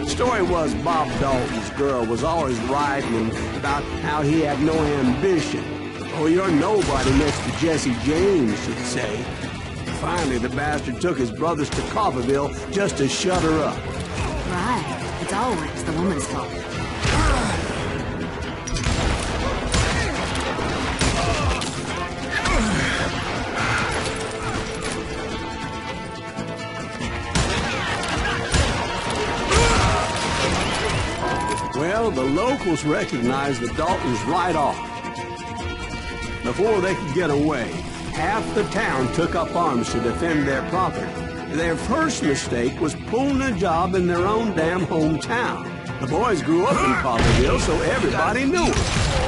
Story was Bob Dalton's girl was always writing about how he had no ambition. Oh, you're nobody next to Jesse James, she'd say. Finally, the bastard took his brothers to Coffeyville just to shut her up. Right. It's always the woman's fault. Well, the locals recognized the Daltons right off. Before they could get away, half the town took up arms to defend their property. Their first mistake was pulling a job in their own damn hometown. The boys grew up in Coffeyville, so everybody knew them.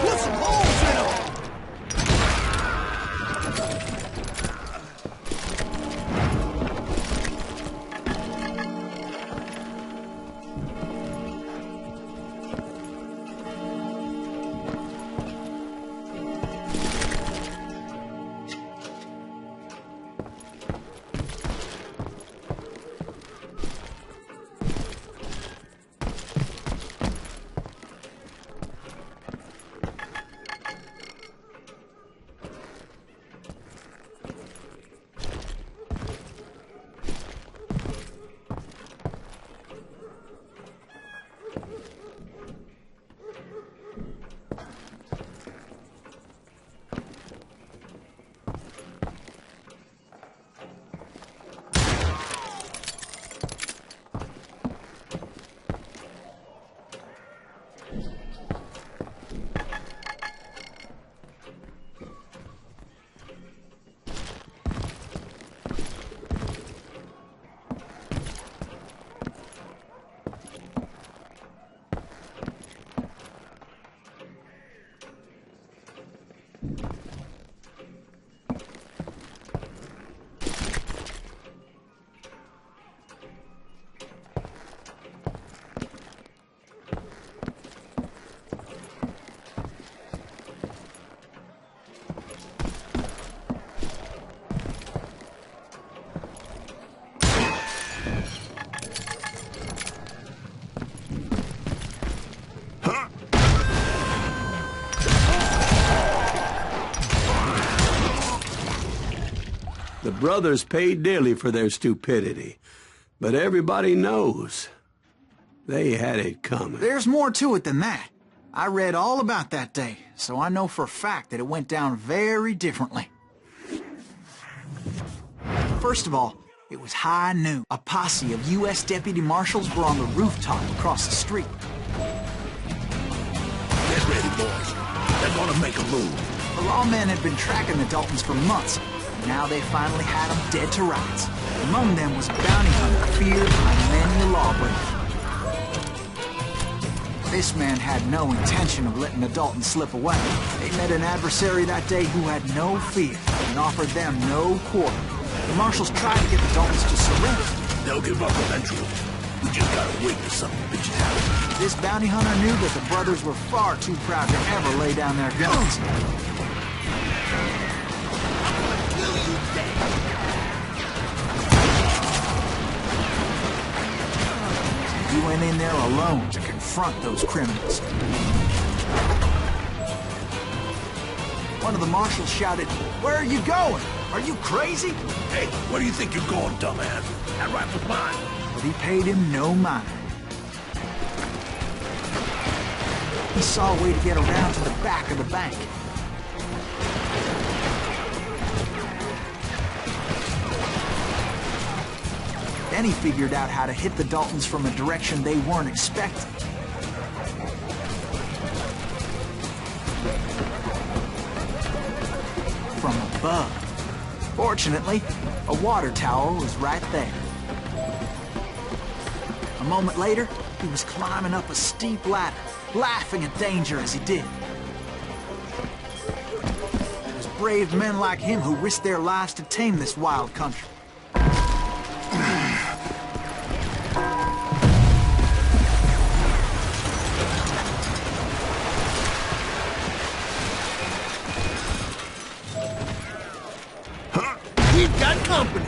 Put some holes in them! The brothers paid dearly for their stupidity, but everybody knows they had it coming. There's more to it than that. I read all about that day, so I know for a fact that it went down very differently. First of all, it was high noon. A posse of U.S. deputy marshals were on the rooftop across the street. Get ready, boys. They're gonna make a move. The lawmen had been tracking the Daltons for months. Now they finally had them dead to rights. Among them was a bounty hunter feared by many a lawbreaker. This man had no intention of letting the Daltons slip away. They met an adversary that day who had no fear and offered them no quarter. The marshals tried to get the Daltons to surrender. They'll give up eventually. We just gotta wait for something bitches happen. This bounty hunter knew that the brothers were far too proud to ever lay down their guns. He went in there alone to confront those criminals. One of the marshals shouted, "Where are you going? Are you crazy?" Hey, where do you think you're going, dumbass? That rifle's mine. But he paid him no mind. He saw a way to get around to the back of the bank. Then he figured out how to hit the Daltons from a direction they weren't expecting. From above. Fortunately, a water tower was right there. A moment later, he was climbing up a steep ladder, laughing at danger as he did. brave men like him who risked their lives to tame this wild country. We've got company.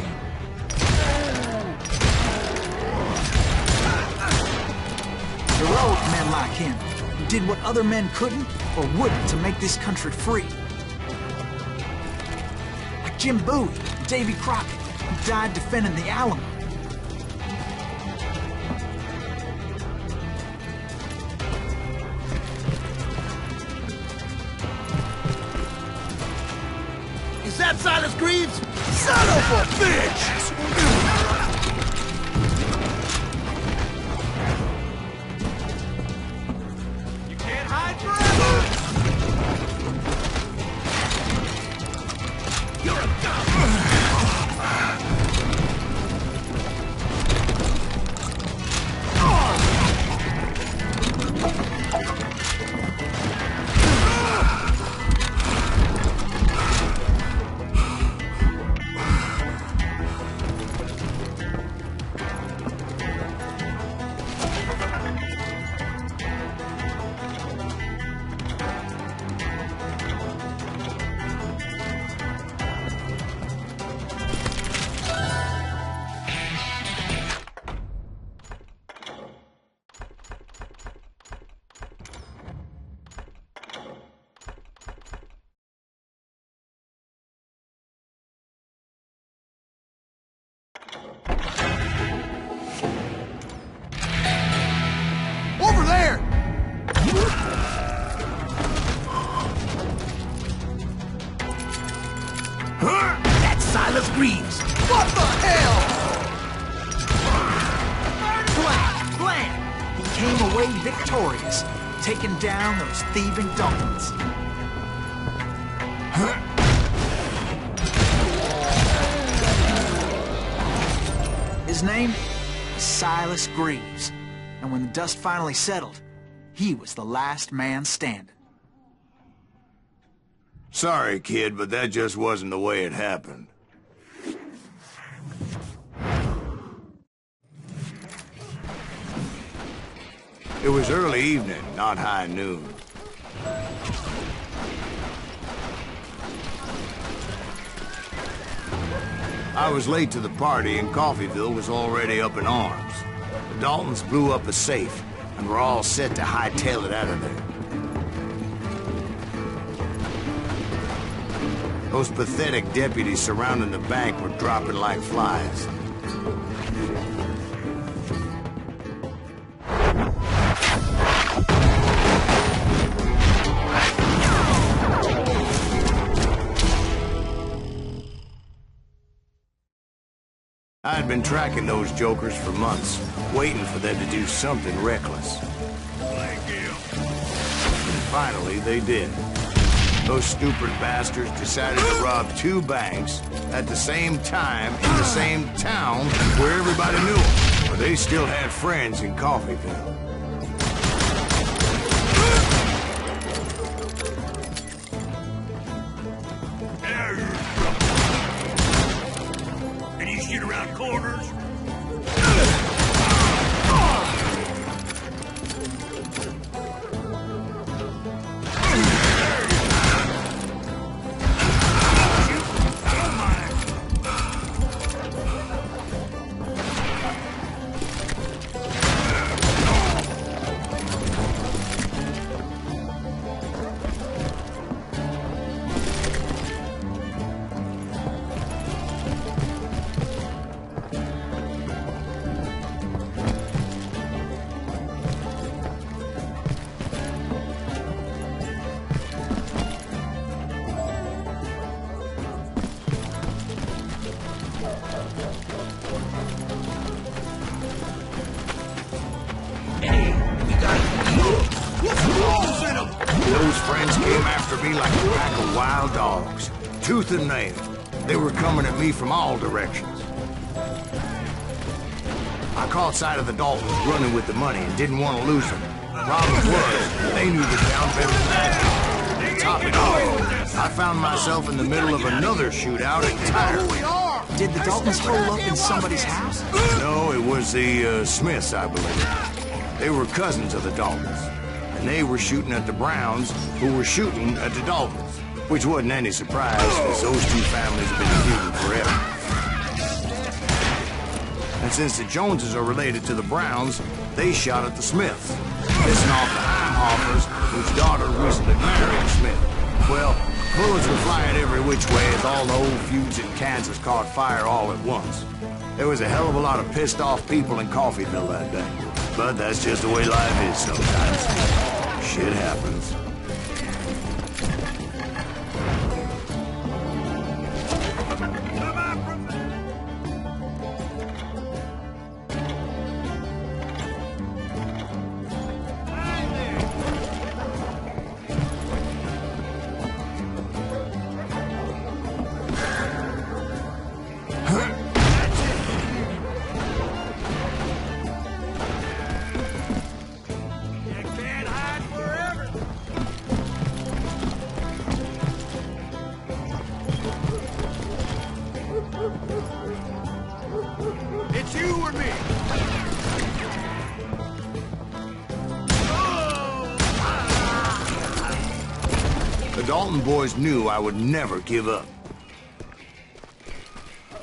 Heroic men like him, who did what other men couldn't or wouldn't to make this country free. Like Jim Bowie, Davy Crockett, who died defending the Alamo. Is that Silas Greaves? Son of a bitch! Over there! That's Silas Greaves! What the hell? Blam! He came away victorious, taking down those thieving Daltons. His name was Silas Greaves, and when the dust finally settled, he was the last man standing. Sorry, kid, but that just wasn't the way it happened. It was early evening, not high noon. I was late to the party, and Coffeyville was already up in arms. The Daltons blew up a safe, and were all set to hightail it out of there. Those pathetic deputies surrounding the bank were dropping like flies. I had been tracking those jokers for months, waiting for them to do something reckless. Thank you. And finally, they did. Those stupid bastards decided to rob 2 banks at the same time in the same town where everybody knew them. But they still had friends in Coffeyville. Any shit around corners? Those friends came after me like a pack of wild dogs, tooth and nail. They were coming at me from all directions. I caught sight of the Daltons running with the money and didn't want to lose them. Problem was, they knew the town better than I did. To top it off, I I found myself in the middle of another shootout entirely. Did the Daltons hole up in somebody's house? No, it was the Smiths, I believe. They were cousins of the Daltons. And they were shooting at the Browns, who were shooting at the Daltons. Which wasn't any surprise, because those two families have been feuding forever. And since the Joneses are related to the Browns, they shot at the Smiths, pissing off the Heimhoffers, whose daughter recently married a Smith. Well, bullets were flying every which way as all the old feuds in Kansas caught fire all at once. There was a hell of a lot of pissed off people in Coffeyville that day. But that's just the way life is sometimes. Shit happens. It's you or me. The Dalton boys knew I would never give up.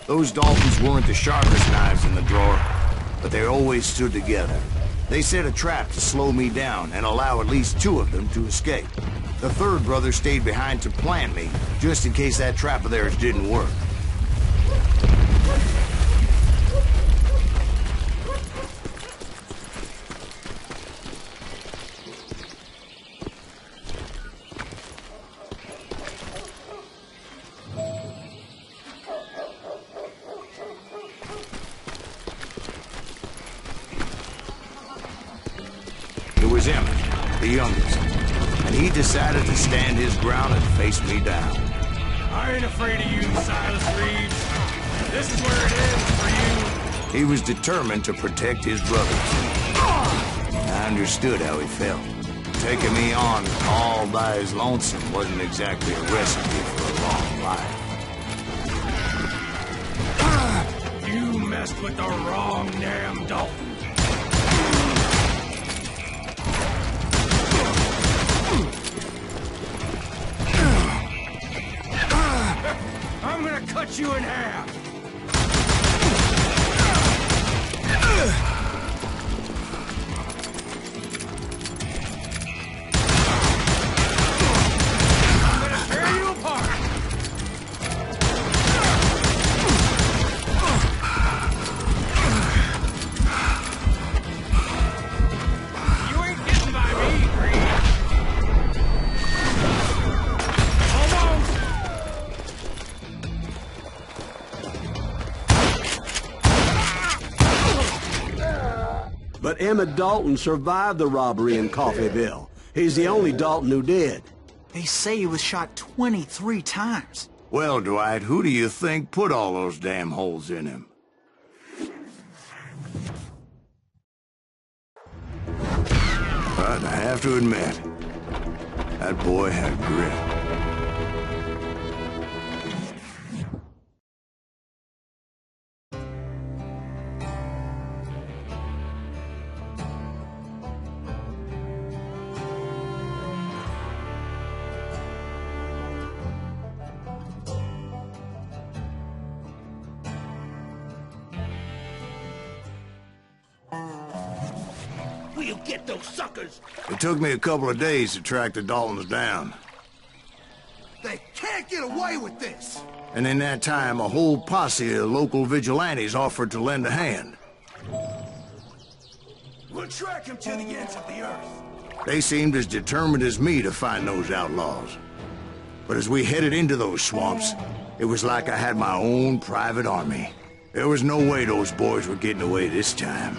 Those Daltons weren't the sharpest knives in the drawer, but they always stood together. They set a trap to slow me down and allow at least two of them to escape. The third brother stayed behind to plant me, just in case that trap of theirs didn't work. It was Emmett, the youngest, and he decided to stand his ground and face me down. I ain't afraid of you, Silas Reed. This is where it ends for you. He was determined to protect his brothers. I understood how he felt. Taking me on all by his lonesome wasn't exactly a recipe for a long life. You messed with the wrong damn Dalton. I'm gonna cut you in half. I'm gonna tear you apart. You ain't getting by me, Green. Almost. But Emmett Dalton survived the robbery in Coffeyville. He's the only Dalton who did. They say he was shot 23 times. Well, Dwight, who do you think put all those damn holes in him? But I have to admit, that boy had grit. We'll get those suckers. It took me a couple of days to track the Daltons down. They can't get away with this. And in that time, a whole posse of local vigilantes offered to lend a hand. We'll track him to the ends of the earth. They seemed as determined as me to find those outlaws. But as we headed into those swamps, it was like I had my own private army. There was no way those boys were getting away this time.